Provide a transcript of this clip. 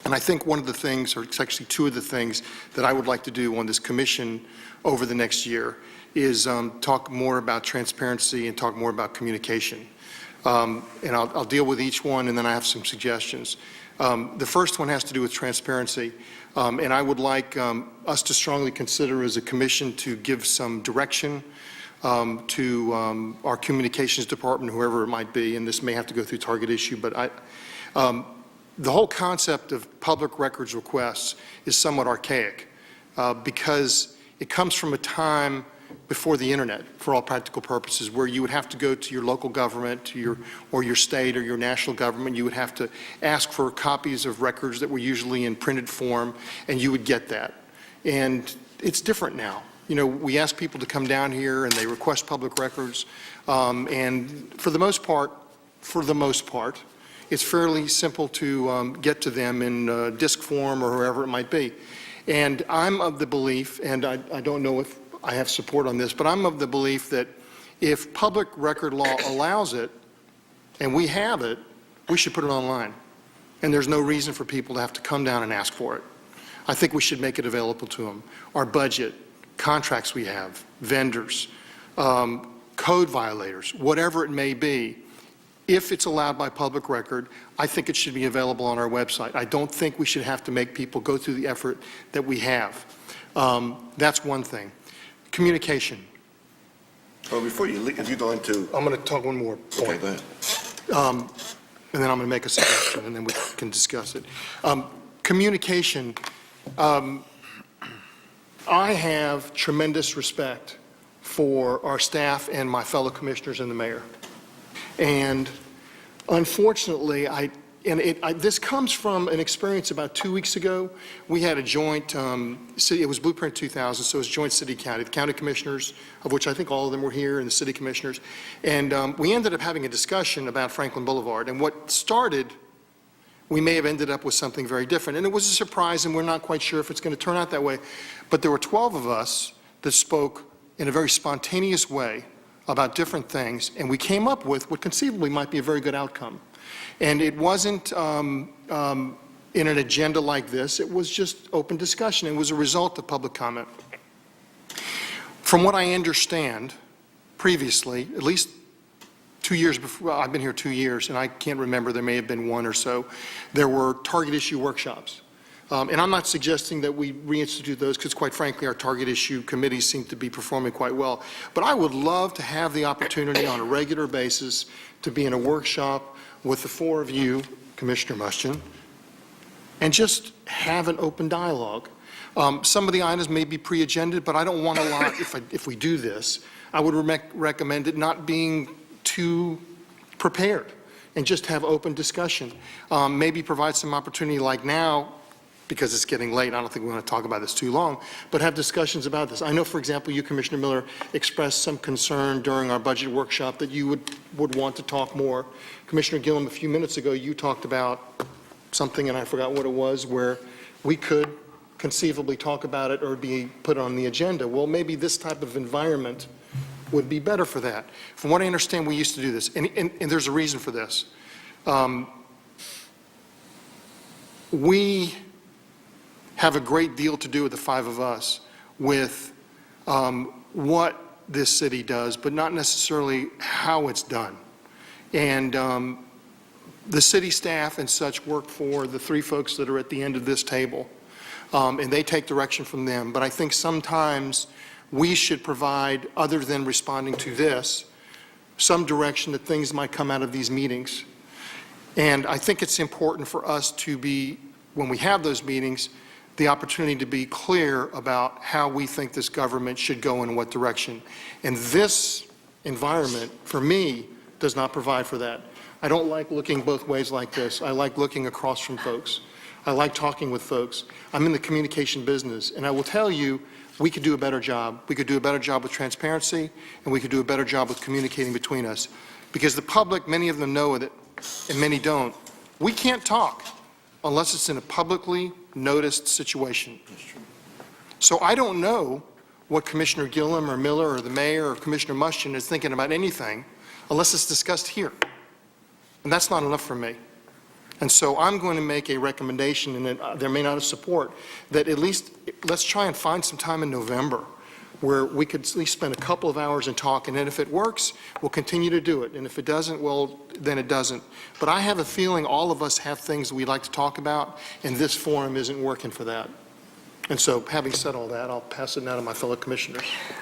And I think one of the things, or it's actually two of the things that I would like to do on this commission over the next year is talk more about transparency and talk more about communication. And I'll deal with each one, and then I have some suggestions. The first one has to do with transparency, and I would like us to strongly consider as a commission to give some direction to our communications department, whoever it might be, and this may have to go through target issue, but the whole concept of public records requests is somewhat archaic because it comes from a time before the internet, for all practical purposes, where you would have to go to your local government, to your state or your national government. You would have to ask for copies of records that were usually in printed form, and you would get that. And it's different now. You know, we ask people to come down here and they request public records, and for the most part, it's fairly simple to get to them in disk form or wherever it might be. And I'm of the belief, and I don't know if I have support on this, but I'm of the belief that if public record law allows it, and we have it, we should put it online. And there's no reason for people to have to come down and ask for it. I think we should make it available to them. Our budget, contracts we have, vendors, code violators, whatever it may be, if it's allowed by public record, I think it should be available on our website. I don't think we should have to make people go through the effort that we have. That's one thing. Communication. Well, before you leave, if you go into... I'm going to talk one more point. Okay, go ahead. And then I'm going to make a suggestion, and then we can discuss it. Communication. I have tremendous respect for our staff and my fellow commissioners and the mayor. And unfortunately, this comes from an experience about 2 weeks ago. We had a joint, it was Blueprint 2000, so it was joint city-county, the county commissioners, of which I think all of them were here, and the city commissioners. And we ended up having a discussion about Franklin Boulevard. And what started, we may have ended up with something very different. And it was a surprise, and we're not quite sure if it's going to turn out that way. But there were 12 of us that spoke in a very spontaneous way about different things, and we came up with what conceivably might be a very good outcome. And it wasn't in an agenda like this. It was just open discussion. It was a result of public comment. From what I understand, previously, at least 2 years before, I've been here 2 years, and I can't remember, there may have been one or so, there were target issue workshops. And I'm not suggesting that we reinstitute those because, quite frankly, our target issue committees seem to be performing quite well. But I would love to have the opportunity on a regular basis to be in a workshop with the four of you, Commissioner Mustian, and just have an open dialogue. Some of the items may be pre-agended, but I don't want a lot, if we do this, I would recommend it not being too prepared and just have open discussion. Maybe provide some opportunity like now, because it's getting late, I don't think we want to talk about this too long, but have discussions about this. I know, for example, you, Commissioner Miller, expressed some concern during our budget workshop that you would want to talk more. Commissioner Gillum, a few minutes ago, you talked about something, and I forgot what it was, where we could conceivably talk about it or be put on the agenda. Well, maybe this type of environment would be better for that. From what I understand, we used to do this, and there's a reason for this. We have a great deal to do with the five of us with what this city does, but not necessarily how it's done. And the city staff and such work for the three folks that are at the end of this table, and they take direction from them. But I think sometimes we should provide, other than responding to this, some direction that things might come out of these meetings. And I think it's important for us to be, when we have those meetings, the opportunity to be clear about how we think this government should go in what direction. And this environment, for me, does not provide for that. I don't like looking both ways like this. I like looking across from folks. I like talking with folks. I'm in the communication business, and I will tell you, we could do a better job. We could do a better job with transparency, and we could do a better job with communicating between us. Because the public, many of them know it, and many don't. We can't talk unless it's in a publicly noticed situation. So I don't know what Commissioner Gillum or Miller or the mayor or Commissioner Mustian is thinking about anything unless it's discussed here. And that's not enough for me. And so I'm going to make a recommendation, and there may not be support, that at least let's try and find some time in November where we could at least spend a couple of hours and talk, and then if it works, we'll continue to do it. And if it doesn't, well, then it doesn't. But I have a feeling all of us have things we'd like to talk about, and this forum isn't working for that. And so having said all that, I'll pass it now to my fellow commissioners.